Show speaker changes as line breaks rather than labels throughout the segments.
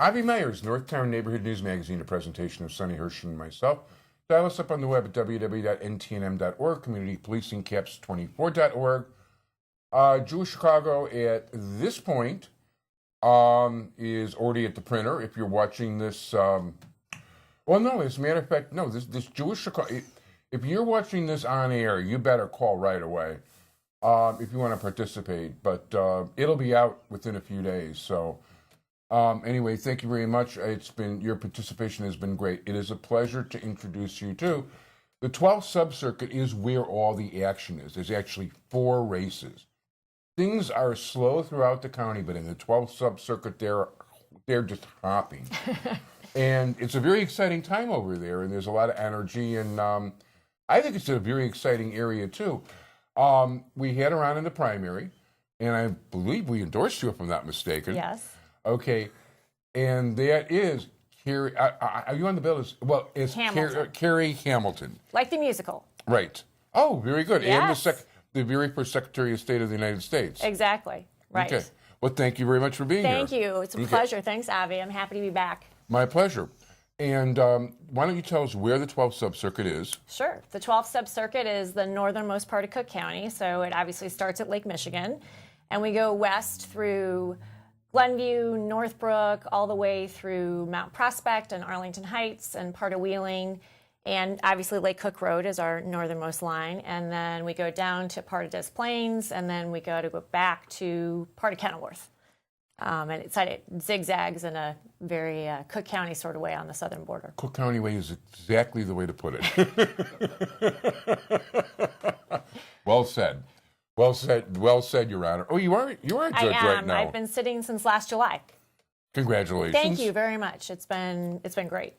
Avi Meyers, Northtown Neighborhood News Magazine, a presentation of Sonny Hirsch and myself. Dial us up on the web at www.ntnm.org, communitypolicingcaps24.org. Jewish Chicago at this point is already at the printer. If you're watching this, well, no, as a matter of fact, no, this Jewish Chicago, if you're watching this on air, you better call right away if you want to participate. But it'll be out within a few days. So anyway, thank you very much. Your participation has been great. It is a pleasure to introduce you to the 12th Sub-Circuit is where all the action is. There's actually 4 races. Things are slow throughout the county, but in the 12th Sub-Circuit, they're just hopping. And it's a very exciting time over there, and there's a lot of energy, and I think it's a very exciting area, too. We had her on in the primary, and I believe we endorsed you, if I'm not mistaken.
Yes.
Okay, and that is Carrie. Are you on the bill? Well, it's Carrie Hamilton.
Like the musical.
Right. Oh, very good.
Yes.
And the very first Secretary of State of the United States.
Exactly. Right.
Okay. Well, thank you very much for being here.
Thank you. It's a pleasure. Thanks, Avi. I'm happy to be back.
My pleasure. And why don't you tell us where the 12th Sub-Circuit is?
Sure. The 12th Sub-Circuit is the northernmost part of Cook County, so it obviously starts at Lake Michigan. And we go west through Glenview, Northbrook, all the way through Mount Prospect and Arlington Heights and part of Wheeling. And obviously Lake Cook Road is our northernmost line. And then we go down to part of Des Plaines, and then we go back to part of Kenilworth. And it zigzags in a very Cook County sort of way on the southern border.
Cook County way is exactly the way to put it. Well said. Well said, Your Honor. Oh, you are a judge right now.
I've been sitting since last July.
Congratulations.
Thank you very much. It's been great.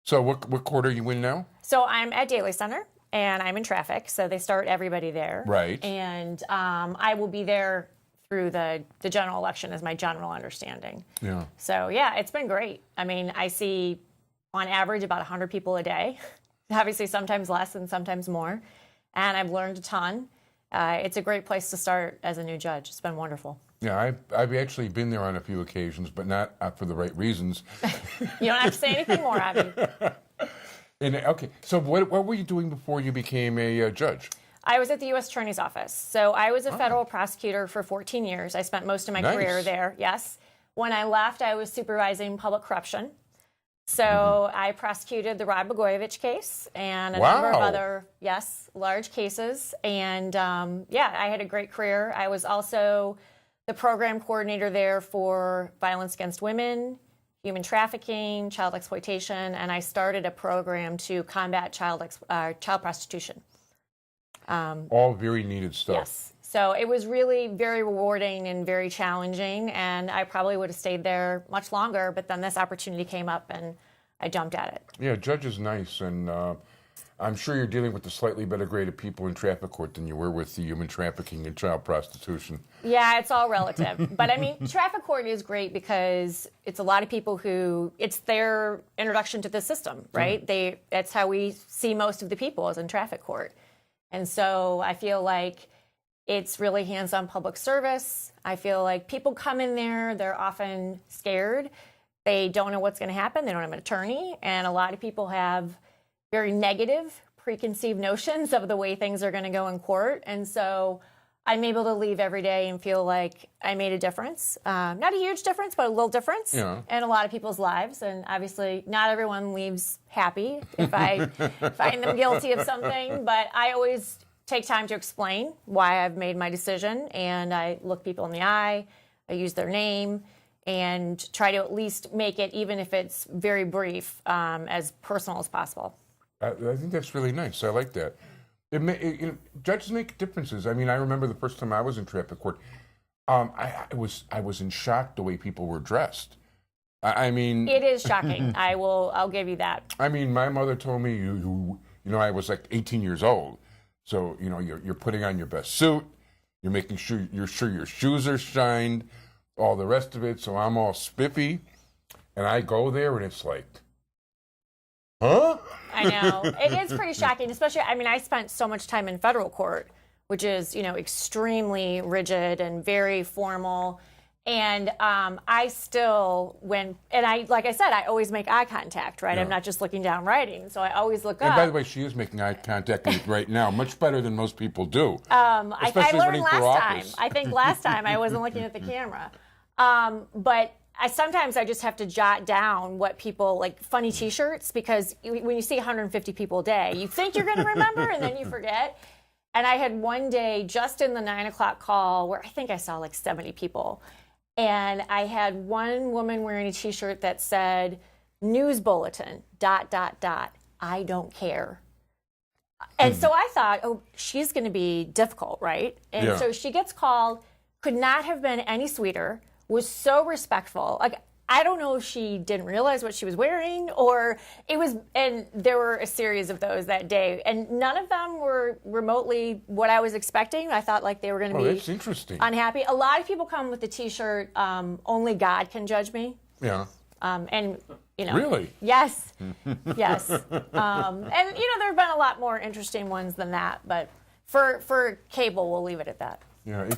So what court are you in now?
So I'm at Daly Center, and I'm in traffic, so they start everybody there.
Right.
And I will be there through the general election is my general understanding.
Yeah.
So, yeah, it's been great. I mean, I see on average about 100 people a day, obviously sometimes less and sometimes more, and I've learned a ton. It's a great place to start as a new judge. It's been wonderful.
Yeah, I've actually been there on a few occasions, but not for the right reasons.
You don't have to say anything more, Abby.
Okay, so what were you doing before you became a judge?
I was at the U.S. Attorney's Office. So I was a federal prosecutor for 14 years. I spent most of my career there, yes. When I left, I was supervising public corruption. So I prosecuted the Rod Blagojevich case and a number of other, large cases. And, I had a great career. I was also the program coordinator there for violence against women, human trafficking, child exploitation, and I started a program to combat child prostitution.
All very needed stuff.
Yes. So it was really very rewarding and very challenging, and I probably would have stayed there much longer, but then this opportunity came up, and I jumped at it. Yeah,
judge is nice, and I'm sure you're dealing with the slightly better graded people in traffic court than you were with the human trafficking and child prostitution.
Yeah, it's all relative. But, I mean, traffic court is great because it's a lot of people who, it's their introduction to the system, right? That's how we see most of the people is in traffic court. And so I feel like it's really hands-on public service. I feel like people come in there, they're often scared. They don't know what's going to happen. They don't have an attorney. And a lot of people have very negative preconceived notions of the way things are going to go in court. And so I'm able to leave every day and feel like I made a difference. Not a huge difference, but a little difference in a lot of people's lives. And obviously, not everyone leaves happy if I find them guilty of something. But I always take time to explain why I've made my decision. And I look people in the eye. I use their name and try to at least make it, even if it's very brief, as personal as possible.
I think that's really nice. I like that. Judges make differences. I mean, I remember the first time I was in traffic court. I was in shock the way people were dressed. I mean,
it is shocking. I'll give you that.
I mean, my mother told me I was like 18 years old, so you're putting on your best suit, you're making sure your shoes are shined, all the rest of it. So I'm all spiffy, and I go there, and it's like, huh?
I know. It is pretty shocking, especially, I mean, I spent so much time in federal court, which is, extremely rigid and very formal. And I still, like I said, I always make eye contact, right?
Yeah.
I'm not just looking down writing, so I always look up.
And by the way, she is making eye contact with you right now, much better than most people do.
I
Especially
learned
running for
last time.
office.
I think last time I wasn't looking at the camera. But sometimes I just have to jot down what people, like funny T-shirts, because when you see 150 people a day, you think you're going to remember, and then you forget. And I had one day just in the 9 o'clock call where I think I saw like 70 people. And I had one woman wearing a T-shirt that said, "News bulletin, ... I don't care." And so I thought, oh, she's going to be difficult, right? And
Yeah.
so she gets called, could not have been any sweeter, was so respectful. Like, I don't know if she didn't realize what she was wearing, or it was, and there were a series of those that day, and none of them were remotely what I was expecting. I thought like they were going to be
That's interesting.
unhappy. A lot of people come with the T-shirt, "Only God can judge me."
Yeah.
And, you know.
Really?
Yes. Yes. And, you know, there have been a lot more interesting ones than that, but for cable, we'll leave it at that.
Yeah,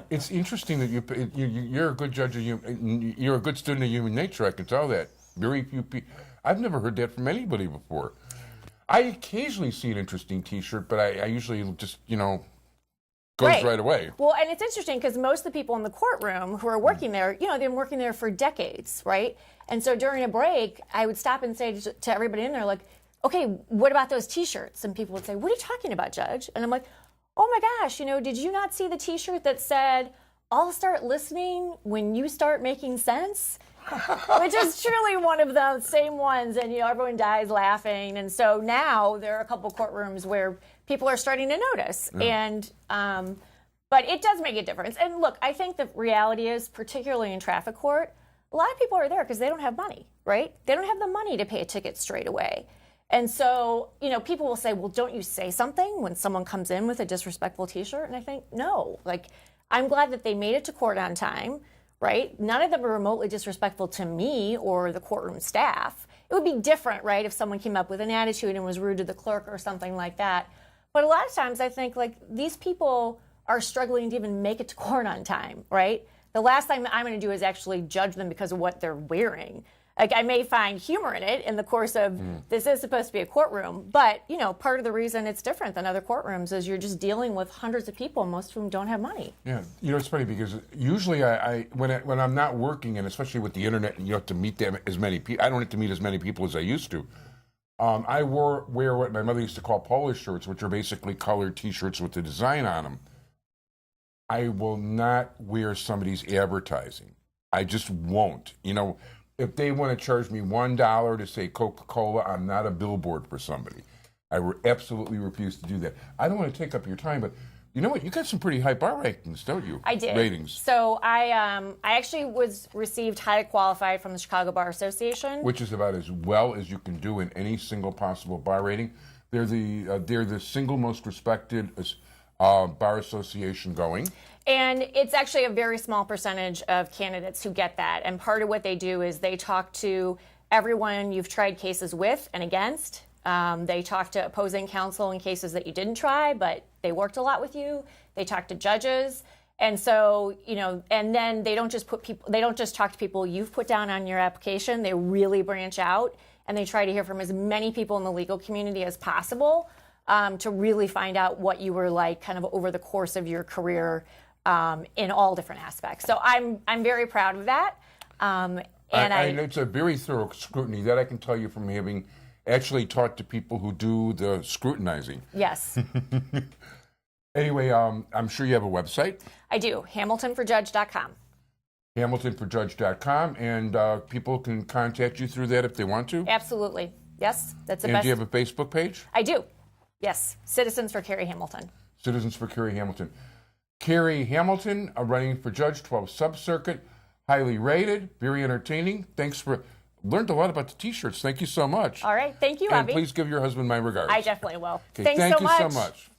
it's interesting that you're a good judge of you're a good student of human nature. I can tell that. Very few people. I've never heard that from anybody before. I occasionally see an interesting T-shirt, but I usually just goes right away.
Well, and it's interesting because most of the people in the courtroom who are working there, you know, they've been working there for decades, right? And so during a break, I would stop and say to everybody in there, like, "Okay, what about those T-shirts?" And people would say, "What are you talking about, Judge?" And I'm like, "Oh my gosh, you know, did you not see the T-shirt that said, 'I'll start listening when you start making sense'?" Which is truly one of the same ones, and, you know, everyone dies laughing. And so now there are a couple courtrooms where people are starting to notice. And, but it does make a difference. And look, I think the reality is, particularly in traffic court, a lot of people are there because they don't have money, right? They don't have the money to pay a ticket straight away. And so, you know, people will say, "Well, don't you say something when someone comes in with a disrespectful T-shirt?" And I think, no. Like, I'm glad that they made it to court on time, right? None of them were remotely disrespectful to me or the courtroom staff. It would be different, right, if someone came up with an attitude and was rude to the clerk or something like that. But a lot of times I think, like, these people are struggling to even make it to court on time, right? The last thing I'm going to do is actually judge them because of what they're wearing. Like, I may find humor in it in the course of this is supposed to be a courtroom, but, you know, part of the reason it's different than other courtrooms is you're just dealing with hundreds of people, most of whom don't have money.
Yeah, you know, it's funny because usually when I'm not working, and especially with the internet, and you have to meet as many people. I don't have to meet as many people as I used to. I wear what my mother used to call polo shirts, which are basically colored T-shirts with the design on them. I will not wear somebody's advertising. I just won't. You know, if they want to charge me $1 to say Coca-Cola, I'm not a billboard for somebody. I absolutely refuse to do that. I don't want to take up your time, but you know what? You got some pretty high bar rankings, don't you?
I did.
Ratings.
So I actually received highly qualified from the Chicago Bar Association,
Which is about as well as you can do in any single possible bar rating. They're the single most respected bar association going.
And it's actually a very small percentage of candidates who get that. And part of what they do is they talk to everyone you've tried cases with and against. They talk to opposing counsel in cases that you didn't try, but they worked a lot with you. They talk to judges. And so, you know, and then they don't just talk to people you've put down on your application. They really branch out and they try to hear from as many people in the legal community as possible to really find out what you were like kind of over the course of your career in all different aspects. So I'm very proud of that. And
it's a very thorough scrutiny. That I can tell you from having actually talked to people who do the scrutinizing.
Yes.
Anyway, I'm sure you have a website.
I do, hamiltonforjudge.com.
hamiltonforjudge.com, and people can contact you through that if they want to?
Absolutely. Yes, that's the
And
best.
do you have a Facebook page?
I do. Yes, Citizens for Carrie Hamilton.
Citizens for Carrie Hamilton. Carrie Hamilton, running for Judge 12 Sub-Circuit, highly rated, very entertaining. Learned a lot about the T-shirts. Thank you so much.
All right, thank you,
And
Avi.
please give your husband my regards.
I definitely will.
Okay,
Thanks
thank
so much.
you so much.